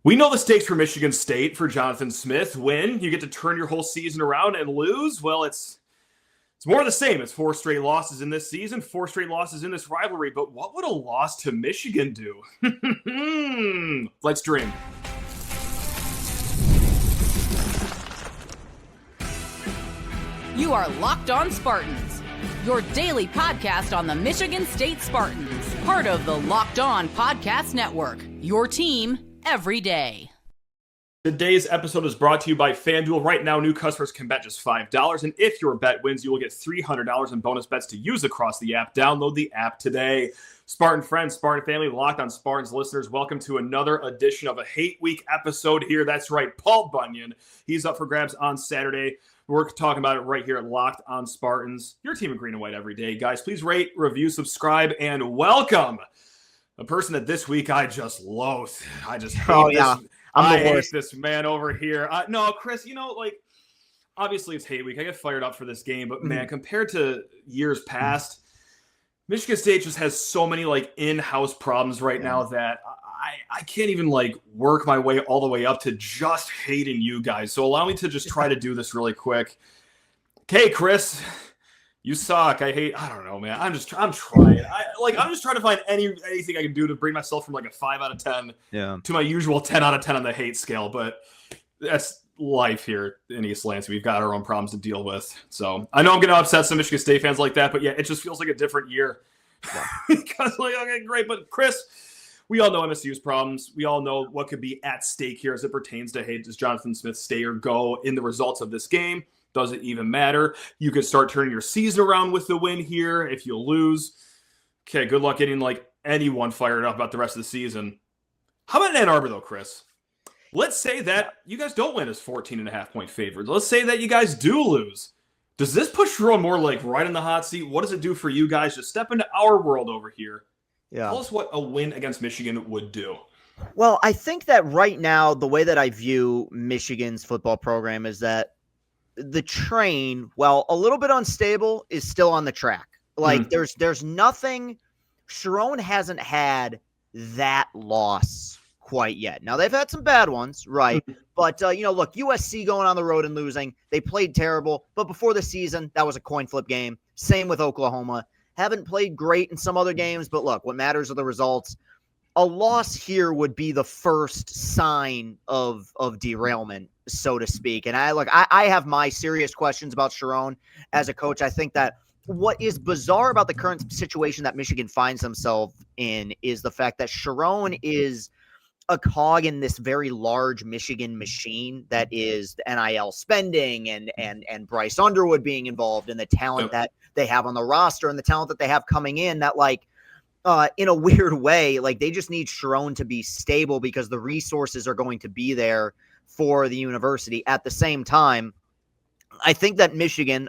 We know the stakes for Michigan State for Jonathan Smith. Win, you get to turn your whole season around, and lose, well, it's more of the same. It's 4 straight losses in this season, 4 straight losses in this rivalry. But what would a loss to Michigan do? Let's dream. You are Locked On Spartans, your daily podcast on the Michigan State Spartans, part of the Locked On Podcast Network, your team every day. Today's episode is brought to you by FanDuel. Right now, new customers can bet just $5, and if your bet wins, you will get $300 in bonus bets to use across the app. Download the app today. Spartan friends, Spartan family, Locked On Spartans listeners, welcome to another edition of a Hate Week episode here. That's right, Paul Bunyan. He's up for grabs on Saturday. We're talking about it right here at Locked On Spartans, your team in green and white every day. Guys, please rate, review, subscribe, and welcome a person that this week I just loathe. I just hate this. I hate this man over here. No, Chris, obviously it's hate week. I get fired up for this game, but man, compared to years past, Michigan State just has so many in-house problems right now that I can't even work my way all the way up to just hating you guys. So allow me to just try to do this really quick. Okay, Chris, you suck. I don't know, man. I'm trying. I'm just trying to find anything I can do to bring myself from a 5 out of 10 to my usual 10 out of 10 on the hate scale. But that's life here in East Lansing. We've got our own problems to deal with. So I know I'm going to upset some Michigan State fans like that, but yeah, it just feels like a different year. Yeah. Because okay, great. But Chris, we all know MSU's problems. We all know what could be at stake here as it pertains to, hey, does Jonathan Smith stay or go in the results of this game? Does it even matter? You could start turning your season around with the win here. If you lose, okay, good luck getting anyone fired up about the rest of the season. How about in Ann Arbor, though, Chris? Let's say that you guys don't win as 14.5-point favorites. Let's say that you guys do lose. Does this push Jerome more right in the hot seat? What does it do for you guys? Just step into our world over here. Yeah. Tell us what a win against Michigan would do. Well, I think that right now, the way that I view Michigan's football program is that the train, while a little bit unstable, is still on the track. There's nothing. Sharon hasn't had that loss quite yet. Now they've had some bad ones, right? But look, USC going on the road and losing, they played terrible. But before the season, that was a coin flip game. Same with Oklahoma. Haven't played great in some other games, but look, what matters are the results. A loss here would be the first sign of derailment, so to speak. And I have my serious questions about Sharon as a coach. I think that what is bizarre about the current situation that Michigan finds themselves in is the fact that Sharon is a cog in this very large Michigan machine that is the NIL spending and Bryce Underwood being involved and the talent that they have on the roster and the talent that they have coming in that in a weird way, they just need Sharon to be stable because the resources are going to be there for the university. At the same time, I think that Michigan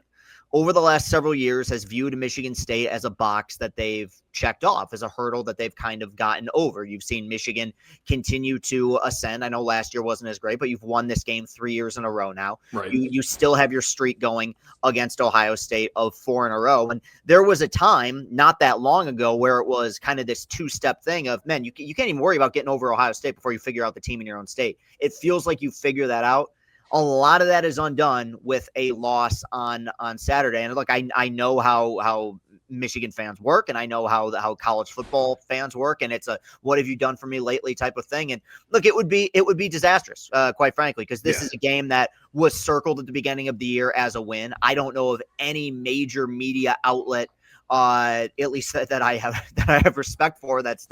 over the last several years has viewed Michigan State as a box that they've checked off, as a hurdle that they've kind of gotten over. You've seen Michigan continue to ascend. I know last year wasn't as great, but you've won this game 3 years in a row now. Right. You still have your streak going against Ohio State of 4 in a row. And there was a time not that long ago where it was kind of this two-step thing of, man, you can't even worry about getting over Ohio State before you figure out the team in your own state. It feels like you figure that out. A lot of that is undone with a loss on Saturday. And look, I know how Michigan fans work, and I know how college football fans work, and it's a what have you done for me lately type of thing. And look, it would be disastrous, quite frankly, because this is a game that was circled at the beginning of the year as a win. I don't know of any major media outlet, at least that I have respect for, that's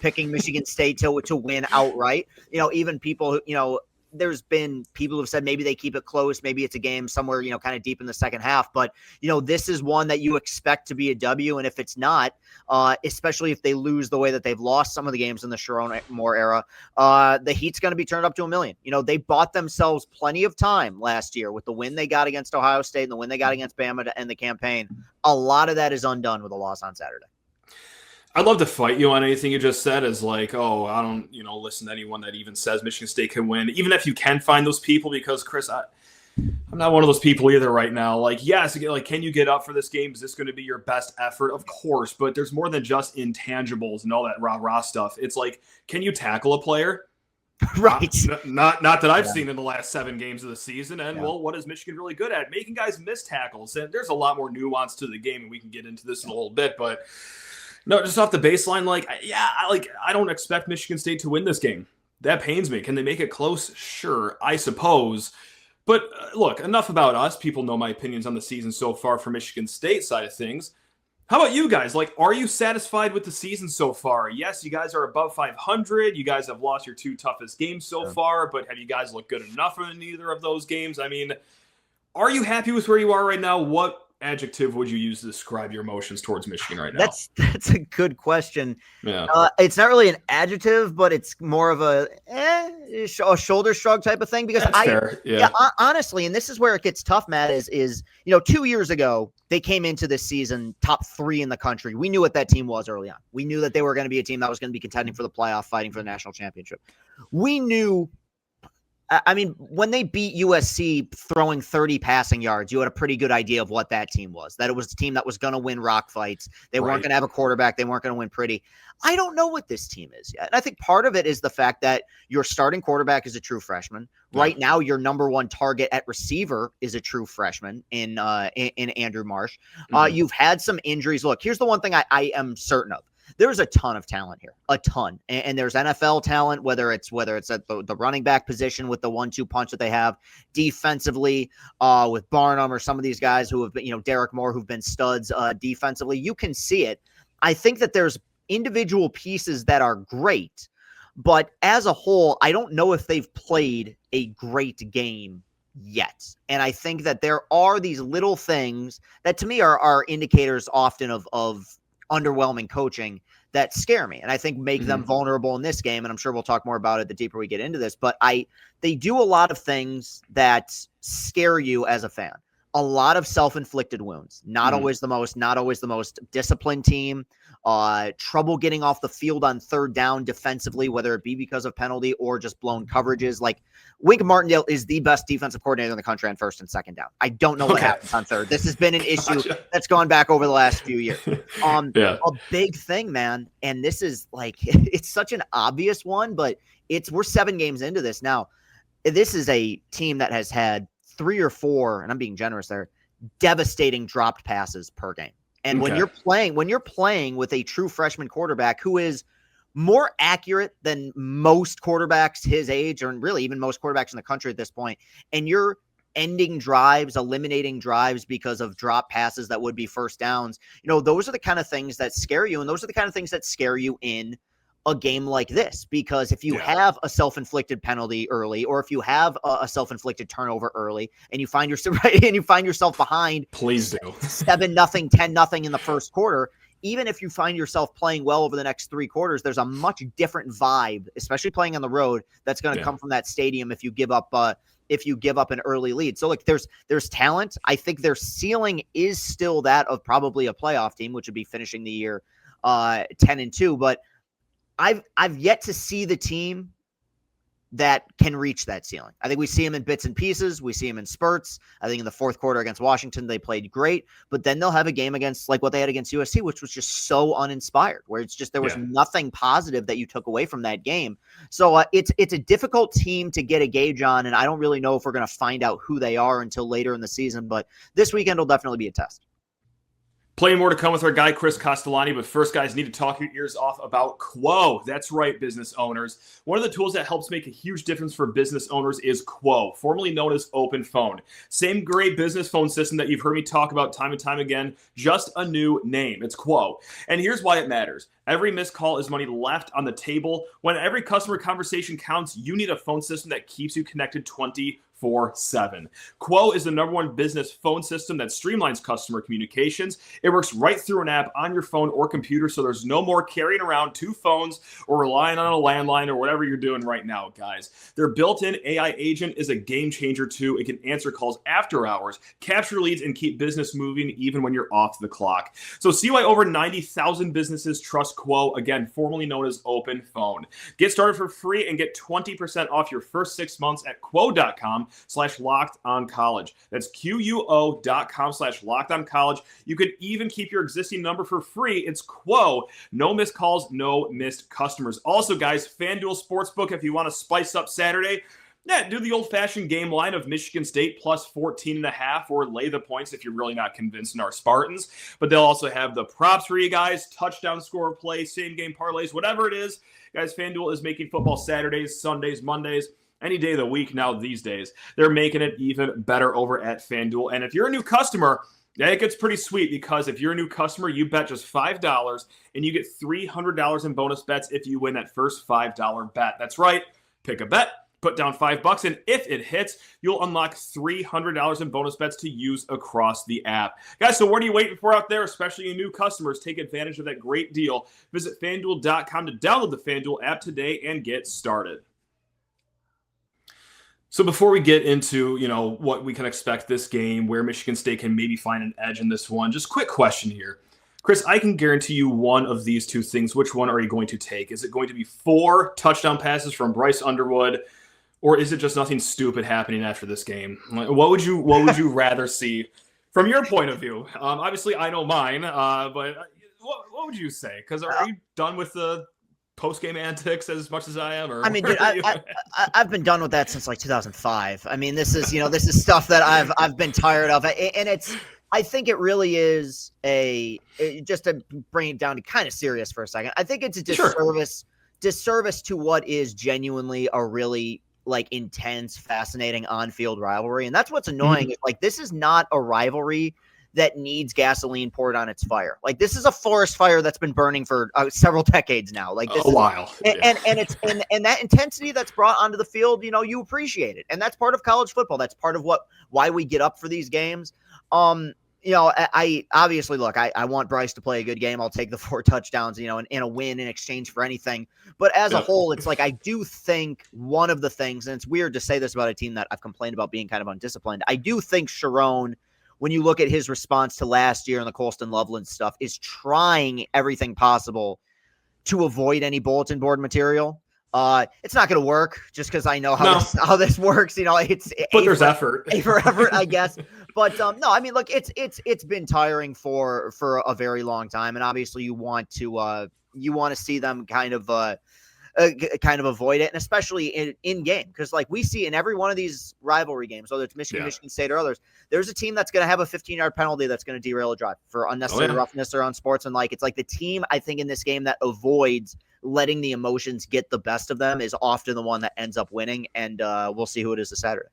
picking Michigan State to win outright. Even people who, there's been people who've said maybe they keep it close. Maybe it's a game somewhere, kind of deep in the second half. But, this is one that you expect to be a W. And if it's not, especially if they lose the way that they've lost some of the games in the Sharon Moore era, the heat's going to be turned up to 1,000,000. They bought themselves plenty of time last year with the win they got against Ohio State and the win they got against Bama to end the campaign. A lot of that is undone with a loss on Saturday. I'd love to fight you on anything you just said as I don't, listen to anyone that even says Michigan State can win, even if you can find those people, because Chris, I'm not one of those people either right now. Yes, can you get up for this game? Is this going to be your best effort? Of course, but there's more than just intangibles and all that rah-rah stuff. It's can you tackle a player? Right. Not that I've seen in the last 7 games of the season. And, well, what is Michigan really good at? Making guys miss tackles. And there's a lot more nuance to the game, and we can get into this in a little bit. But, no, just off the baseline, I don't expect Michigan State to win this game. That pains me. Can they make it close? Sure, I suppose. But, look, enough about us. People know my opinions on the season so far for Michigan State side of things. How about you guys? Are you satisfied with the season so far? Yes, you guys are above 500. You guys have lost your 2 toughest games so far, but have you guys looked good enough in either of those games? I mean, are you happy with where you are right now? What adjective would you use to describe your emotions towards Michigan right now? That's a good question. Yeah. It's not really an adjective, but it's more of a shoulder shrug type of thing. Because fair. Yeah. Honestly, and this is where it gets tough, Matt, is 2 years ago, they came into this season top 3 in the country. We knew what that team was early on. We knew that they were going to be a team that was going to be contending for the playoff, fighting for the national championship. We knew, when they beat USC throwing 30 passing yards, you had a pretty good idea of what that team was, that it was a team that was going to win rock fights. They weren't going to have a quarterback. They weren't going to win pretty. I don't know what this team is yet. And I think part of it is the fact that your starting quarterback is a true freshman. Yeah. Right now, your number 1 target at receiver is a true freshman in Andrew Marsh. Mm-hmm. You've had some injuries. Look, here's the one thing I am certain of. There's a ton of talent here, a ton. And there's NFL talent, whether it's at the running back position with the 1-2 punch that they have, defensively with Barnum or some of these guys who have been, Derek Moore, who've been studs defensively. You can see it. I think that there's individual pieces that are great, but as a whole, I don't know if they've played a great game yet. And I think that there are these little things that to me are indicators often of underwhelming coaching that scare me, and I think make them vulnerable in this game. And I'm sure we'll talk more about it the deeper we get into this, but they do a lot of things that scare you as a fan. A lot of self-inflicted wounds, not always the most disciplined team, trouble getting off the field on third down defensively, whether it be because of penalty or just blown coverages. Like Wink Martindale is the best defensive coordinator in the country on first and second down. I don't know what happens on third. This has been an issue that's gone back over the last few years. A big thing, man. And this is it's such an obvious one, but we're 7 games into this now. This is a team that has had 3 or 4, and I'm being generous there, devastating dropped passes per game. And when you're playing with a true freshman quarterback who is more accurate than most quarterbacks his age, or really even most quarterbacks in the country at this point, and you're ending drives, eliminating drives because of drop passes that would be first downs, those are the kind of things that scare you. And those are the kind of things that scare you in a game like this, because if you have a self-inflicted penalty early, or if you have a self-inflicted turnover early, and you find yourself behind, please do 7-0, 10-0 in the first quarter, even if you find yourself playing well over the next 3 quarters, there's a much different vibe, especially playing on the road, that's going to come from that stadium if you give up an early lead. So there's talent. I think their ceiling is still that of probably a playoff team, which would be finishing the year 10-2, but I've yet to see the team that can reach that ceiling. I think we see them in bits and pieces. We see them in spurts. I think in the fourth quarter against Washington, they played great, but then they'll have a game against what they had against USC, which was just so uninspired, where it's just, there was nothing positive that you took away from that game. So it's a difficult team to get a gauge on. And I don't really know if we're going to find out who they are until later in the season, but this weekend will definitely be a test. Plenty more to come with our guy, Chris Castellani. But first, guys, need to talk your ears off about Quo. That's right, business owners. One of the tools that helps make a huge difference for business owners is Quo, formerly known as Open Phone. Same great business phone system that you've heard me talk about time and time again, just a new name. It's Quo. And here's why it matters. Every missed call is money left on the table. When every customer conversation counts, you need a phone system that keeps you connected 24/7. Quo is the #1 business phone system that streamlines customer communications. It works right through an app on your phone or computer, so there's no more carrying around 2 phones or relying on a landline or whatever you're doing right now, guys. Their built-in AI agent is a game changer too. It can answer calls after hours, capture leads, and keep business moving even when you're off the clock. So see why over 90,000 businesses trust Quo, again, formerly known as Open Phone. Get started for free and get 20% off your first 6 months at Quo.com. quo.com/lockedoncollege. That's quo.com/lockedoncollege. You could even keep your existing number for free. It's Quo. No missed calls, no missed customers. Also, guys, FanDuel Sportsbook, if you want to spice up Saturday, do the old-fashioned game line of Michigan State plus 14.5, or lay the points if you're really not convinced in our Spartans. But they'll also have the props for you guys, touchdown score play, same-game parlays, whatever it is. Guys, FanDuel is making football Saturdays, Sundays, Mondays, any day of the week now these days. They're making it even better over at FanDuel. And if you're a new customer, it gets pretty sweet, because if you're a new customer, you bet just $5 and you get $300 in bonus bets if you win that first $5 bet. That's right. Pick a bet. Put down $5, and if it hits, you'll unlock $300 in bonus bets to use across the app. Guys, so what are you waiting for out there, especially you new customers? Take advantage of that great deal. Visit FanDuel.com to download the FanDuel app today and get started. So before we get into, what we can expect this game, where Michigan State can maybe find an edge in this one, just quick question here. Chris, I can guarantee you one of these two things. Which one are you going to take? Is it going to be 4 touchdown passes from Bryce Underwood, or is it just nothing stupid happening after this game? What would you rather see from your point of view? Obviously, I know mine, but what would you say? Because are you done with the post-game antics as much as I am? Or dude, I've been done with that since like 2005. I mean, this is stuff that I've been tired of, and I think it really is just to bring it down to kind of serious for a second. I think it's a disservice to what is genuinely a really intense, fascinating on-field rivalry. And that's what's annoying. Mm-hmm. This is not a rivalry that needs gasoline poured on its fire. This is a forest fire that's been burning for several decades now. A while. And that intensity that's brought onto the field, you appreciate it. And that's part of college football. That's part of why we get up for these games. I obviously look, I want Bryce to play a good game. I'll take the 4 touchdowns, and a win in exchange for anything. But as a whole, it's I do think one of the things, and it's weird to say this about a team that I've complained about being kind of undisciplined. I do think Sharon, when you look at his response to last year and the Colston Loveland stuff, is trying everything possible to avoid any bulletin board material. It's not going to work just because I know how this works. But there's effort. Effort, I guess. But no, I mean, look, it's been tiring for a very long time, and obviously you want to see them kind of avoid it, and especially in game, because we see in every one of these rivalry games, whether it's Michigan State or others, there's a team that's going to have a 15-yard penalty that's going to derail a drive for unnecessary roughness or unsportsmanlike. It's the team, I think, in this game that avoids letting the emotions get the best of them is often the one that ends up winning, and we'll see who it is this Saturday.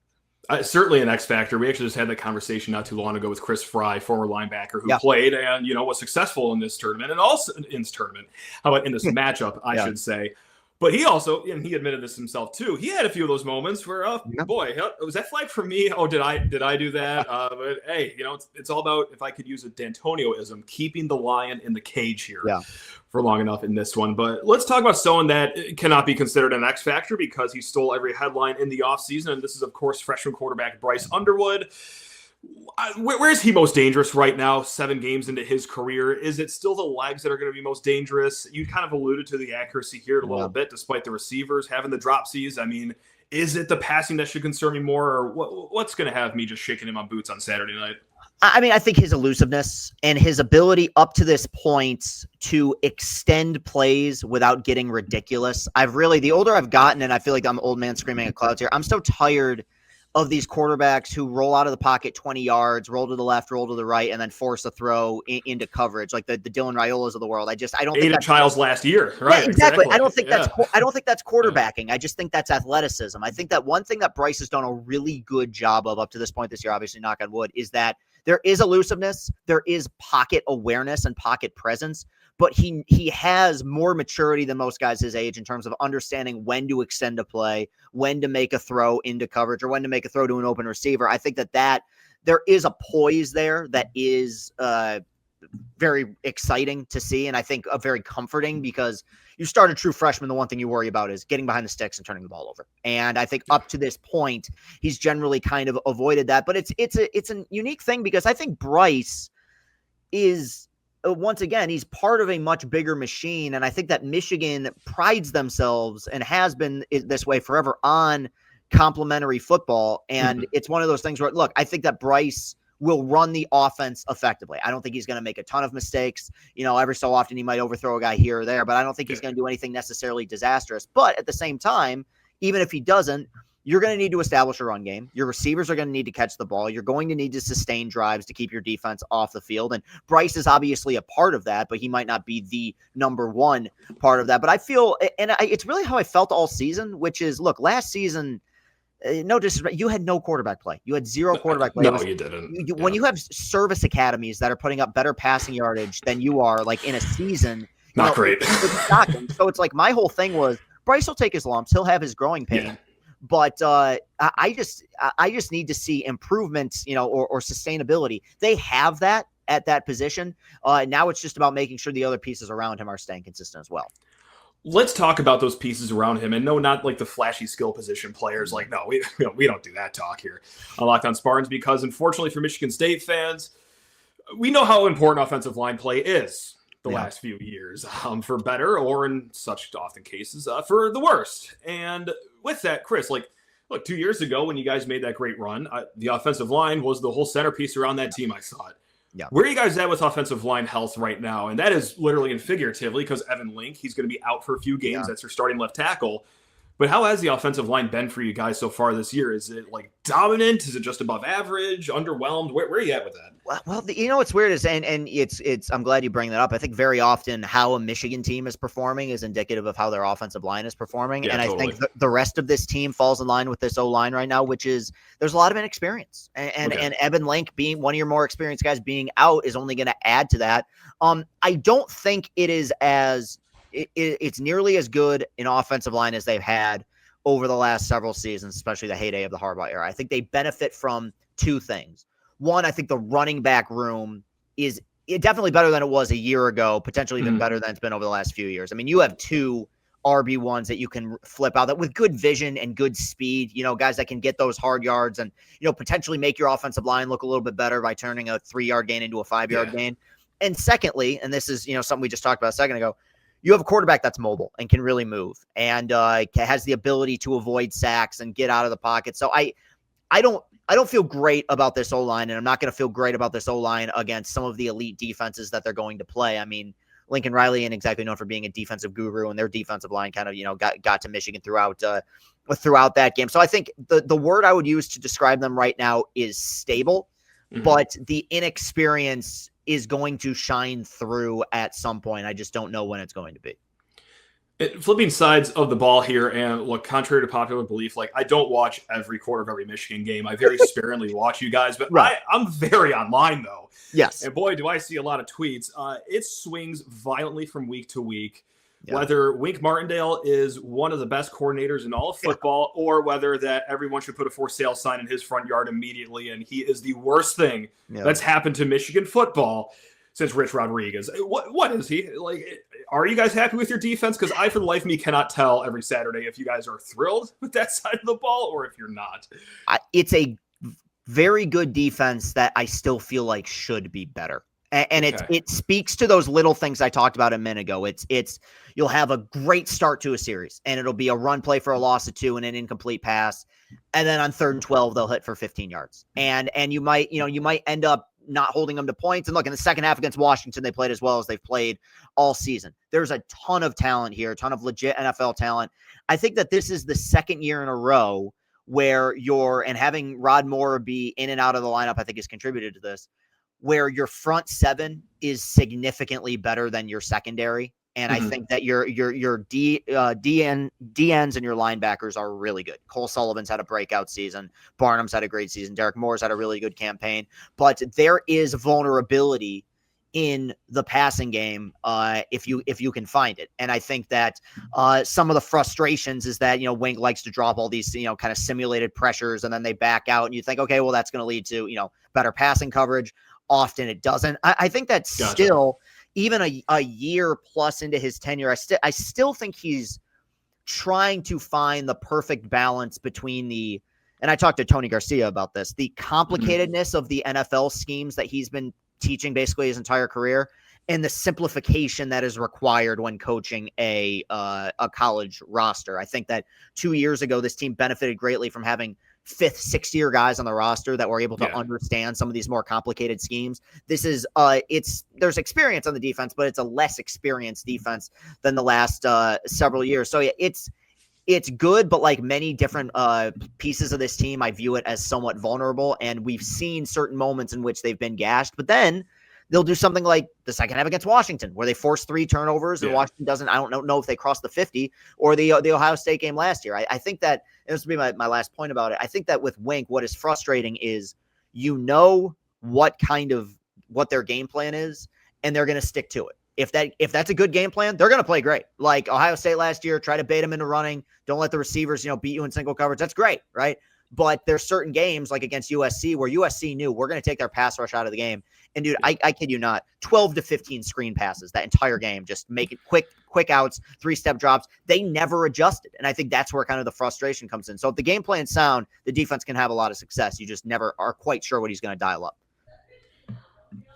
Certainly an X factor. We actually just had that conversation not too long ago with Chris Fry, former linebacker who played and was successful in this tournament, and also in this tournament. How about in this matchup, I should say. But he also, and he admitted this himself too, he had a few of those moments where, boy, was that flag for me? Oh, did I do that? But hey, it's all about, if I could use a D'Antonioism, keeping the lion in the cage here for long enough in this one. But let's talk about someone that cannot be considered an X factor because he stole every headline in the offseason. And this is, of course, freshman quarterback Bryce Underwood. Where is he most dangerous right now, 7 games into his career? Is it still the legs that are going to be most dangerous? You kind of alluded to the accuracy here a little bit, despite the receivers having the dropsies. I mean, is it the passing that should concern me more, or what's going to have me just shaking in my boots on Saturday night? I mean, I think his elusiveness and his ability up to this point to extend plays without getting ridiculous. The older I've gotten, and I feel like I'm an old man screaming at clouds here, I'm so tired of these quarterbacks who roll out of the pocket 20 yards, roll to the left, roll to the right, and then force a throw into coverage, like the Dylan Raiolas of the world. I don't think that's Childs last year, right? Yeah, exactly. I don't think that's quarterbacking. I just think that's athleticism. I think that one thing that Bryce has done a really good job of up to this point this year, obviously knock on wood, is that there is elusiveness, there is pocket awareness and pocket presence, but he has more maturity than most guys his age in terms of understanding when to extend a play, when to make a throw into coverage, or when to make a throw to an open receiver. I think that there is a poise there that is very exciting to see, and I think very comforting, because you start a true freshman, the one thing you worry about is getting behind the sticks and turning the ball over. And I think up to this point, he's generally kind of avoided that. But it's a unique thing, because I think Bryce is, once again, he's part of a much bigger machine. And I think that Michigan prides themselves, and has been this way forever, on complementary football. And it's one of those things where, look, I think that Bryce will run the offense effectively. I don't think he's going to make a ton of mistakes. Every so often he might overthrow a guy here or there, but I don't think he's going to do anything necessarily disastrous. But at the same time, even if he doesn't, you're going to need to establish a run game. Your receivers are going to need to catch the ball. You're going to need to sustain drives to keep your defense off the field. And Bryce is obviously a part of that, but he might not be the number one part of that. But I feel, it's really how I felt all season, which is, look, last season, no disrespect, you had no quarterback play. You had zero quarterback play. No, you didn't. When you have service academies that are putting up better passing yardage than you are, like in a season, not great. It's shocking. So it's like my whole thing was Bryce will take his lumps. He'll have his growing pain. Yeah. But I just need to see improvements, or sustainability. They have that at that position. Now it's just about making sure the other pieces around him are staying consistent as well. Let's talk about those pieces around him, and no, not like the flashy skill position players. Like, no, we don't do that talk here on Locked On Spartans, because unfortunately for Michigan State fans, we know how important offensive line play is the last few years, for better, or in such often cases, for the worst. And with that, Chris, look, 2 years ago when you guys made that great run, the offensive line was the whole centerpiece around that team, I thought. Yeah. Where are you guys at with offensive line health right now? And that is literally and figuratively, because Evan Link, he's going to be out for a few games. Yeah. That's your starting left tackle. But how has the offensive line been for you guys so far this year? Is it dominant? Is it just above average? Underwhelmed? Where are you at with that? Well, what's weird is, and it's I'm glad you bring that up. I think very often how a Michigan team is performing is indicative of how their offensive line is performing. Yeah, and totally. I think the rest of this team falls in line with this O-line right now, which is there's a lot of inexperience. And Evan Link, being one of your more experienced guys, being out is only going to add to that. I don't think it is it's nearly as good an offensive line as they've had over the last several seasons, especially the heyday of the Harbaugh era. I think they benefit from two things. One, I think the running back room is definitely better than it was a year ago, potentially even better than it's been over the last few years. I mean, you have two RB1s that you can flip out that with good vision and good speed, guys that can get those hard yards and, potentially make your offensive line look a little bit better by turning a 3-yard gain into a 5-yard gain. And secondly, and this is, something we just talked about a second ago, you have a quarterback that's mobile and can really move and has the ability to avoid sacks and get out of the pocket. So I don't feel great about this O-line, and I'm not going to feel great about this O-line against some of the elite defenses that they're going to play. I mean, Lincoln Riley ain't exactly known for being a defensive guru, and their defensive line kind of, got to Michigan throughout that game. So I think the word I would use to describe them right now is stable, but the inexperience is going to shine through at some point. I just don't know when it's going to be. Flipping sides of the ball here, and look, contrary to popular belief, I don't watch every quarter of every Michigan game. I very sparingly watch you guys, but I'm very online, though. Yes. And boy, do I see a lot of tweets. It swings violently from week to week, whether Wink Martindale is one of the best coordinators in all of football, or whether that everyone should put a for sale sign in his front yard immediately, and he is the worst thing that's happened to Michigan football since Rich Rodriguez. What is he? Are you guys happy with your defense? Because I, for the life of me, cannot tell every Saturday if you guys are thrilled with that side of the ball or if you're not. It's a very good defense that I still feel like should be better. And it speaks to those little things I talked about a minute ago. It's you'll have a great start to a series, and it'll be a run play for a loss of 2 and an incomplete pass. And then on 3rd and 12, they'll hit for 15 yards. And you might end up not holding them to points. And look, in the second half against Washington, they played as well as they've played all season. There's a ton of talent here, a ton of legit NFL talent. I think that this is the second year in a row where and having Rod Moore be in and out of the lineup, I think has contributed to this, where your front seven is significantly better than your secondary. And I think that your DNs and your linebackers are really good. Cole Sullivan's had a breakout season. Barnum's had a great season. Derek Moore's had a really good campaign. But there is vulnerability in the passing game if you can find it. And I think that some of the frustrations is that, Wink likes to drop all these, kind of simulated pressures, and then they back out, and you think, okay, well, that's going to lead to, better passing coverage. Often it doesn't. I think that's still – even a year plus into his tenure, I still think he's trying to find the perfect balance between and I talked to Tony Garcia about this, the complicatedness of the NFL schemes that he's been teaching basically his entire career, and the simplification that is required when coaching a college roster. I think that 2 years ago, this team benefited greatly from having fifth, sixth-year guys on the roster that were able to understand some of these more complicated schemes. This is there's experience on the defense, but it's a less experienced defense than the last several years. So yeah, it's good, but like many different pieces of this team, I view it as somewhat vulnerable, and we've seen certain moments in which they've been gashed, but then they'll do something like the second half against Washington, where they force 3 turnovers, and Washington doesn't. I don't know if they crossed the 50, or the Ohio State game last year. I think that, and this will be my last point about it, I think that with Wink, what is frustrating is what their game plan is, and they're going to stick to it. If that's a good game plan, they're going to play great. Like Ohio State last year, try to bait them into running. Don't let the receivers, beat you in single coverage. That's great, right? But there's certain games like against USC where USC knew we're going to take their pass rush out of the game. And dude, I kid you not, 12 to 15 screen passes that entire game, just make it quick outs, 3-step drops. They never adjusted. And I think that's where kind of the frustration comes in. So if the game plan's sound, the defense can have a lot of success. You just never are quite sure what he's going to dial up.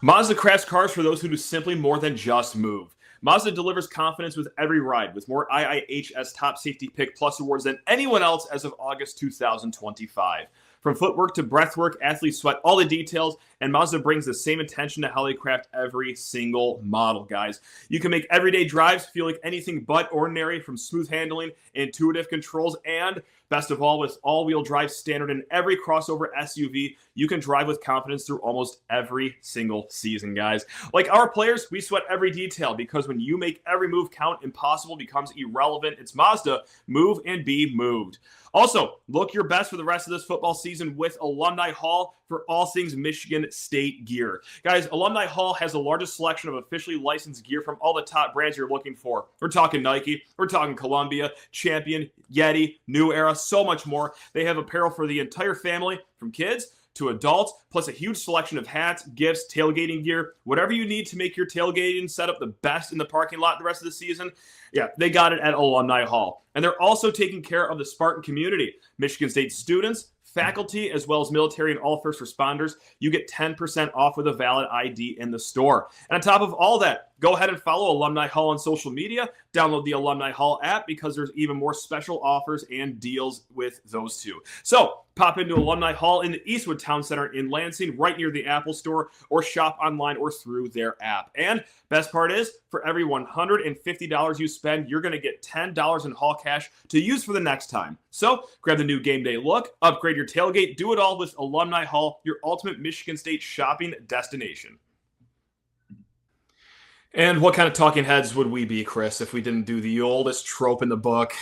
Mazda crafts cars for those who do simply more than just move. Mazda delivers confidence with every ride, with more IIHS Top Safety Pick Plus awards than anyone else as of August 2025. From footwork to breathwork, athletes sweat all the details, and Mazda brings the same attention to how they craft every single model, guys. You can make everyday drives feel like anything but ordinary, from smooth handling, intuitive controls, and best of all, with all-wheel drive standard in every crossover SUV, you can drive with confidence through almost every single season, guys. Like our players, we sweat every detail, because when you make every move count, impossible becomes irrelevant. It's Mazda. Move and be moved. Also, look your best for the rest of this football season with Alumni Hall for all things Michigan State gear. Guys, Alumni Hall has the largest selection of officially licensed gear from all the top brands you're looking for. We're talking Nike, we're talking Columbia, Champion, Yeti, New Era, so much more. They have apparel for the entire family, from kids to adults, plus a huge selection of hats, gifts, tailgating gear, whatever you need to make your tailgating setup the best in the parking lot the rest of the season. Yeah, they got it at Alumni Hall. And they're also taking care of the Spartan community. Michigan State students, faculty, as well as military and all first responders, you get 10% off with a valid ID in the store. And on top of all that, go ahead and follow Alumni Hall on social media. Download the Alumni Hall app, because there's even more special offers and deals with those two. So pop into Alumni Hall in the Eastwood Town Center in Lansing, right near the Apple Store, or shop online or through their app. And best part is, for every $150 you spend, you're going to get $10 in Hall cash to use for the next time. So grab the new game day look, upgrade your tailgate, do it all with Alumni Hall, your ultimate Michigan State shopping destination. And what kind of talking heads would we be, Chris, if we didn't do the oldest trope in the book?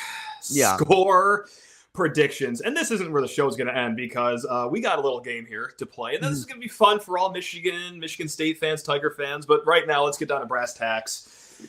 Score predictions. And this isn't where the show is going to end, because we got a little game here to play. And this is going to be fun for all Michigan State fans, Tiger fans. But right now, let's get down to brass tacks.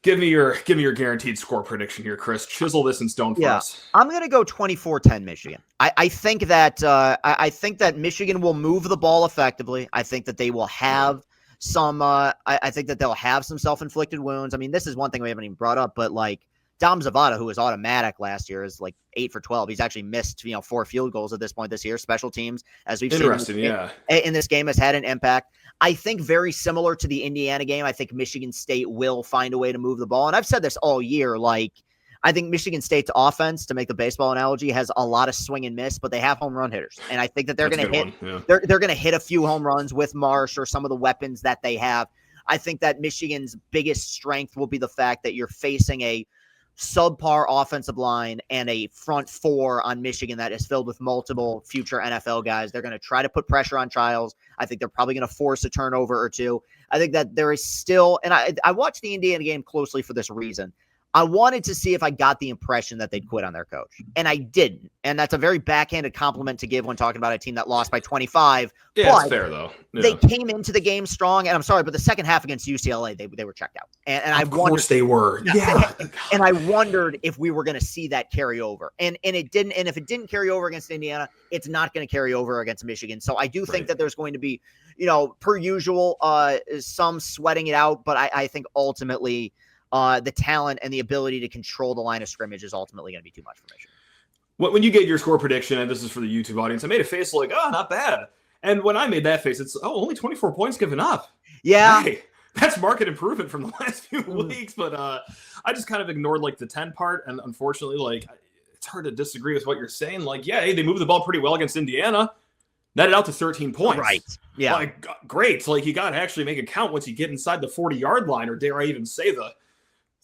Give me your guaranteed score prediction here, Chris. Chisel this in stone for us. I'm going to go 24-10 Michigan. I think that Michigan will move the ball effectively. I think that they will have some I think that they'll have some self-inflicted wounds. I mean, this is one thing we haven't even brought up, but like Dom Zavada, who was automatic last year, is like 8 for 12. He's actually missed 4 field goals at this point this year. Special teams, as we've seen in this game, has had an impact. I think very similar to the Indiana game, I think Michigan State will find a way to move the ball. And I've said this all year, like, I think Michigan State's offense, to make the baseball analogy, has a lot of swing and miss, but they have home run hitters. And I think that they're going to hit they're going to hit a few home runs with Marsh or some of the weapons that they have. I think that Michigan's biggest strength will be the fact that you're facing a subpar offensive line and a front four on Michigan that is filled with multiple future NFL guys. They're going to try to put pressure on Childs. I think they're probably going to force a turnover or two. I think that there is still, and I watched the Indiana game closely for this reason. I wanted to see if I got the impression that they'd quit on their coach, and I didn't. And that's a very backhanded compliment to give when talking about a team that lost by 25. Yeah, it's fair, though. Yeah. They came into the game strong, and I'm sorry, but the second half against UCLA, they were checked out. And I wondered, of course they were. Yeah. And I wondered if we were going to see that carry over. And it didn't. And if it didn't carry over against Indiana, it's not going to carry over against Michigan. So I do think that there's going to be, per usual, some sweating it out. But I think ultimately, the talent and the ability to control the line of scrimmage is ultimately going to be too much for Michigan. When you get your score prediction, and this is for the YouTube audience, I made a face like, oh, not bad. And when I made that face, it's, only 24 points given up. Yeah. Hey, that's market improvement from the last few weeks. But I just kind of ignored like the 10 part, and unfortunately, like it's hard to disagree with what you're saying. Like, yeah, hey, they moved the ball pretty well against Indiana, netted out to 13 points. Right. Yeah. Like, great. Like, you got to actually make it count once you get inside the 40-yard line, or dare I even say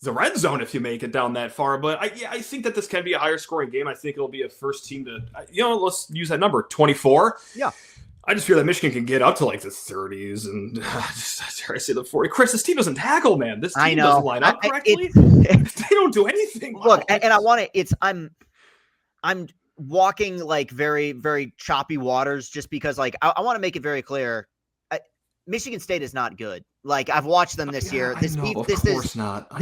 the red zone if you make it down that far. But I think that this can be a higher scoring game. I think it'll be a first team to, let's use that number, 24. Yeah. I just fear that Michigan can get up to like the 30s and dare I say the 40. Chris, this team doesn't tackle, man. This team doesn't line up correctly. They don't do anything. Look, and I want to, I'm walking like very, very choppy waters just because like, I want to make it very clear. Michigan State is not good. Like, I've watched them this year. This is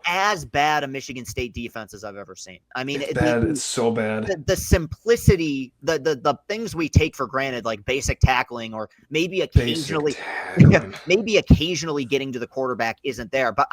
as bad a Michigan State defense as I've ever seen. I mean, it's bad. It's so bad. The simplicity, the things we take for granted, like basic tackling or maybe occasionally getting to the quarterback isn't there. But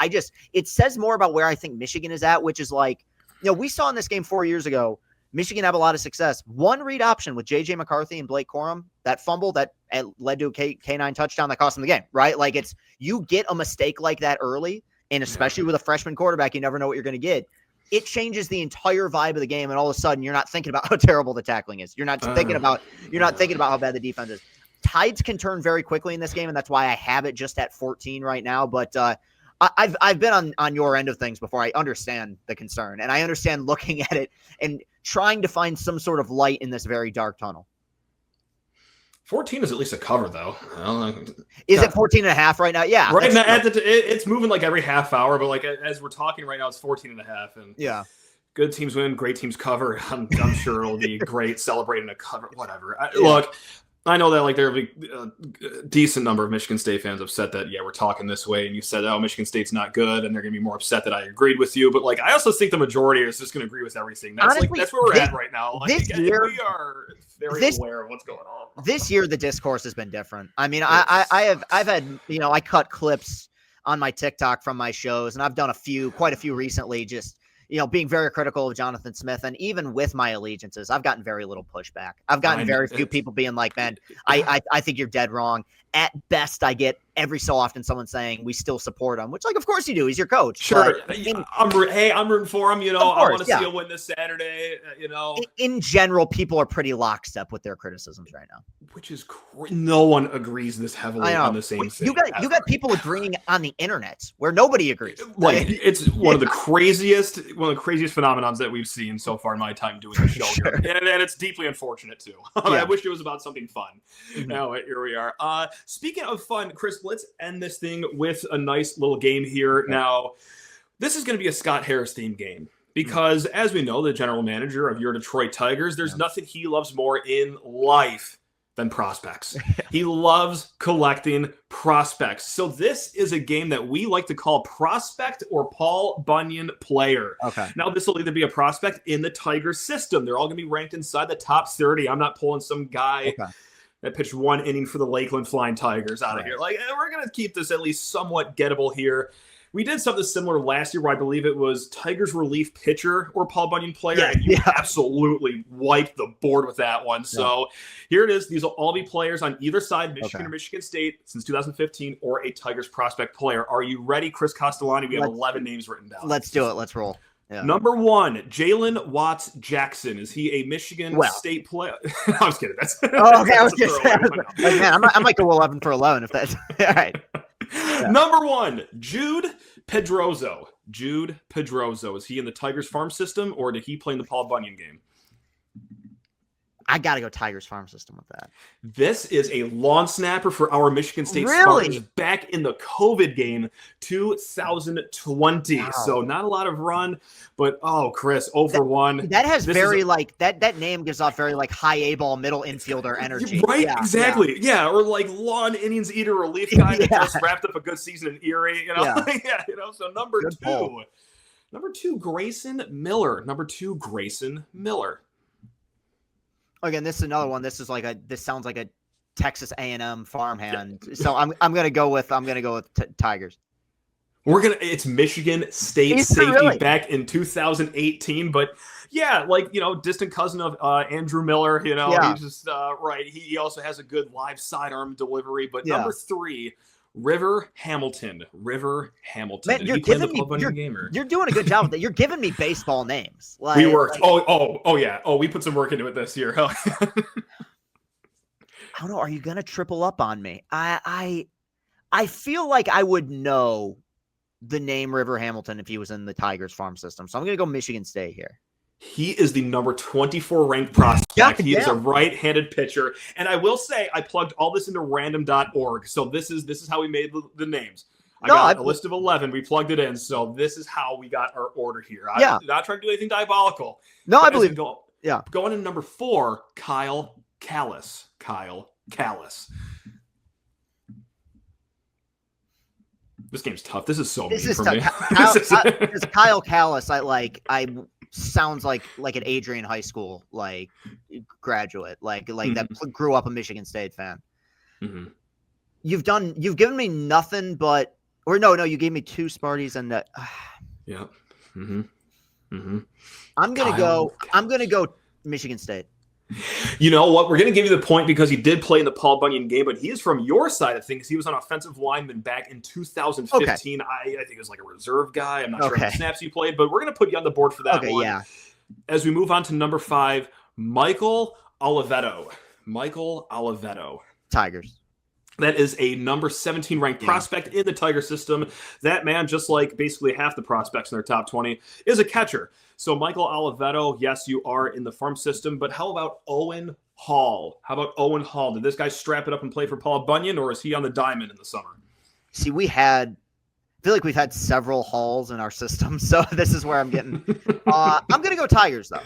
it says more about where I think Michigan is at, which is like, we saw in this game 4 years ago, Michigan have a lot of success. One read option with J.J. McCarthy and Blake Corum, that fumble that led to a K9 touchdown that cost them the game, right? Like, it's you get a mistake like that early, and especially with a freshman quarterback, you never know what you're going to get. It changes the entire vibe of the game, and all of a sudden, you're not thinking about how terrible the tackling is. You're not thinking about how bad the defense is. Tides can turn very quickly in this game, and that's why I have it just at 14 right now. But I've been on your end of things before. I understand the concern, and I understand looking at it and trying to find some sort of light in this very dark tunnel. 14 is at least a cover, though. Is it 14 and a half right now? Yeah. Right now, it's moving like every half hour, but like as we're talking right now, it's 14 and a half. And yeah, good teams win, great teams cover. I'm sure it'll be great celebrating a cover, whatever. Look, I know that like there'll be a decent number of Michigan State fans upset that, we're talking this way, and you said, Michigan State's not good, and they're going to be more upset that I agreed with you. But like, I also think the majority is just going to agree with everything. That's honestly, that's where we're at right now. Like, this year, we are very aware of what's going on. This year, the discourse has been different. I mean, I've had, I cut clips on my TikTok from my shows, and I've done quite a few recently, just, being very critical of Jonathan Smith. And even with my allegiances, I've gotten very little pushback. I've gotten very few people being like, man, I think you're dead wrong. At best, I get every so often someone saying we still support him, which, like, of course you do. He's your coach. Sure. I'm rooting for him. I want to see him win this Saturday. In general, people are pretty lockstep with their criticisms right now. Which is no one agrees this heavily on the same thing. You got people agreeing on the internet where nobody agrees. Like, it's one of the craziest phenomenons that we've seen so far in my time doing the show here. And it's deeply unfortunate too. I wish it was about something fun. Now here we are. Speaking of fun, Chris, let's end this thing with a nice little game here. Now, this is going to be a Scott Harris themed game because, as we know, the general manager of your Detroit Tigers, there's nothing he loves more in life than prospects. He loves collecting prospects. So this is a game that we like to call prospect or Paul Bunyan player. Okay. Now, this will either be a prospect in the Tigers system. They're all going to be ranked inside the top 30. I'm not pulling some guy that pitched one inning for the Lakeland Flying Tigers out of here. Like, we're going to keep this at least somewhat gettable here. We did something similar last year where I believe it was Tigers relief pitcher or Paul Bunyan player, and you absolutely wiped the board with that one. So here it is. These will all be players on either side, Michigan or Michigan State, since 2015, or a Tigers prospect player. Are you ready, Chris Castellani? We have 11 names written down. Let's do it. Let's roll. Yeah. Number 1, Jalen Watts Jackson. Is he a Michigan State player? I was kidding. That's okay. I was just saying, man, I might go 11 for 11 if that's all right. Yeah. Number 1, Jude Pedroso. Jude Pedroso. Is he in the Tigers farm system, or did he play in the Paul Bunyan game? I got to go Tigers farm system with that. This is a long snapper for our Michigan State Spartans back in the COVID game 2020. Wow. So not a lot of run, but Chris, 0-for-1. That has that name gives off very like high A-ball middle infielder energy. Right, exactly. Yeah, or like lawn innings eater relief guy that just wrapped up a good season in Erie, so number good 2. Pull. Number 2, Grayson Miller. Again, this is another one. This sounds like a Texas A&M farmhand. So I'm gonna go with Tigers. It's Michigan State safety back in 2018, but distant cousin of Andrew Miller. He's just He also has a good live sidearm delivery. But number 3, River Hamilton. Man, Did he play in the Paul Bunyan game? You're doing a good job with that. You're giving me baseball names. Like, we worked. Yeah. Oh, we put some work into it this year. I don't know. Are you gonna triple up on me? I feel like I would know the name River Hamilton if he was in the Tigers farm system. So I'm gonna go Michigan State here. He is the number 24 ranked prospect. Yeah, he is a right-handed pitcher. And I will say, I plugged all this into random.org. So this is how we made the names. I got a list of 11. We plugged it in. So this is how we got our order here. I'm not trying to do anything diabolical. No, I believe. Going in number 4, Kyle Callis. This game's tough. This is so mean for me. Kyle Callis, I sounds like an Adrian High School graduate, that grew up a Michigan State fan. Mm-hmm. You've given me nothing but, or no, you gave me 2 Sparties and that. Yeah. Mm-hmm. Mm-hmm. I'm gonna go Michigan State. You know what? We're going to give you the point because he did play in the Paul Bunyan game, but he is from your side of things. He was an offensive lineman back in 2015. Okay. I think he was like a reserve guy. I'm not sure how many snaps he played, but we're going to put you on the board for that one. Yeah. As we move on to number 5, Michael Oliveto. Tigers. That is a number 17 ranked prospect in the Tiger system. That man, just like basically half the prospects in their top 20, is a catcher. So Michael Oliveto, yes, you are in the farm system, but how about Owen Hall? Did this guy strap it up and play for Paul Bunyan, or is he on the diamond in the summer? See, I feel like we've had several Halls in our system, so this is where I'm getting. I'm going to go Tigers, though.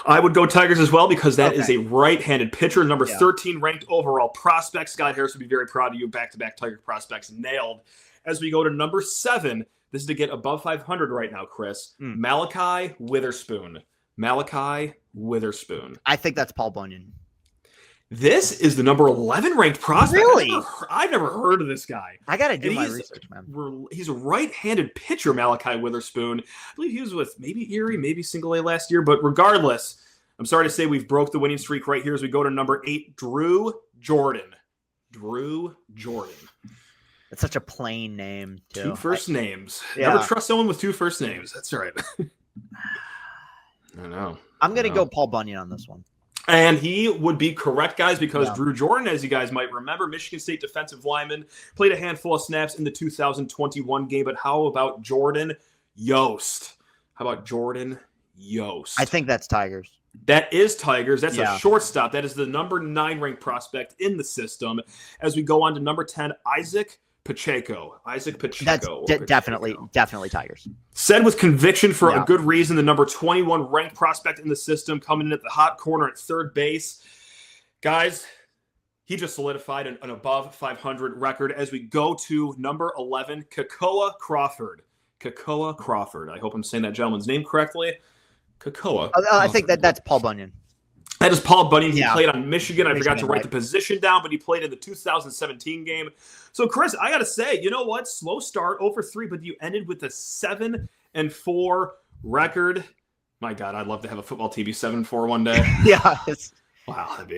I would go Tigers as well because that is a right-handed pitcher, number 13 ranked overall prospect. Scott Harris would be very proud of you. Back-to-back Tiger prospects nailed. As we go to number 7, this is to get above 500 right now, Chris. Malachi Witherspoon. I think that's Paul Bunyan. This is the number 11 ranked prospect. Really? I've never heard of this guy. I got to do my research, man. He's a right-handed pitcher, Malachi Witherspoon. I believe he was with maybe Erie, maybe Single A last year. But regardless, I'm sorry to say we've broke the winning streak right here as we go to number 8, Drew Jordan. It's such a plain name, too. 2 first names. Never trust someone with 2 first names. That's right. I know. I'm going to go Paul Bunyan on this one. And he would be correct, guys, because Drew Jordan, as you guys might remember, Michigan State defensive lineman, played a handful of snaps in the 2021 game. But how about Jordan Yost? I think that's Tigers. That is Tigers. That's a shortstop. That is the number 9 ranked prospect in the system. As we go on to number 10, Isaac Pacheco. That's definitely Tigers. Said with conviction for a good reason, the number 21 ranked prospect in the system, coming in at the hot corner at third base. Guys, he just solidified an above 500 record. As we go to number 11, Kekoa Crawford. I hope I'm saying that gentleman's name correctly. Kekoa. I think that's Paul Bunyan. That is Paul Bunyan. He played on Michigan. I forgot to write the position down, but he played in the 2017 game. So, Chris, I got to say, you know what? Slow start, 0-3, but you ended with a 7-4 record. My God, I'd love to have a football TV 7-4 one day. Wow, that'd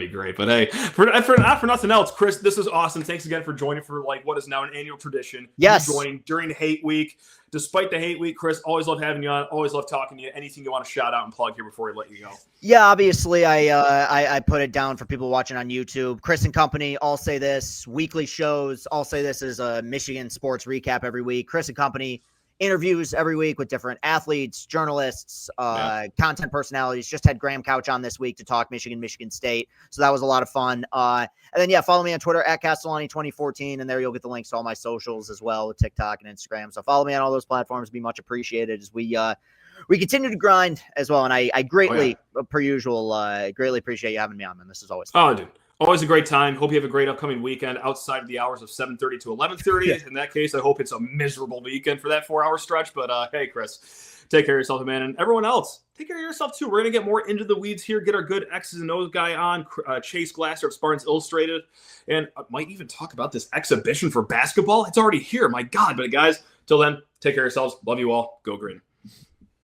be great. But hey, for nothing else, Chris, this is awesome. Thanks again for joining for what is now an annual tradition. Yes. Joining during Hate Week. Despite the Hate Week, Chris, always love having you on. Always love talking to you. Anything you want to shout out and plug here before we let you go? Yeah, obviously, I put it down for people watching on YouTube. Chris and Company, I'll say this. Weekly shows, I'll say this is a Michigan sports recap every week. Chris and Company, interviews every week with different athletes, journalists, content personalities. Just had Graham Couch on this week to talk Michigan State. So that was a lot of fun. And then, follow me on Twitter at Castellani2014. And there you'll get the links to all my socials as well, TikTok and Instagram. So follow me on all those platforms. Be much appreciated as we continue to grind as well. And I greatly, per usual, greatly appreciate you having me on, man. This is always fun. Oh, dude. Always a great time. Hope you have a great upcoming weekend outside of the hours of 7:30 to 11:30. In that case, I hope it's a miserable weekend for that 4-hour stretch. But hey, Chris, take care of yourself, man. And everyone else, take care of yourself, too. We're going to get more into the weeds here, get our good X's and O's guy on, Chase Glasser of Spartans Illustrated, and I might even talk about this exhibition for basketball. It's already here. My God. But guys, till then, take care of yourselves. Love you all. Go Green.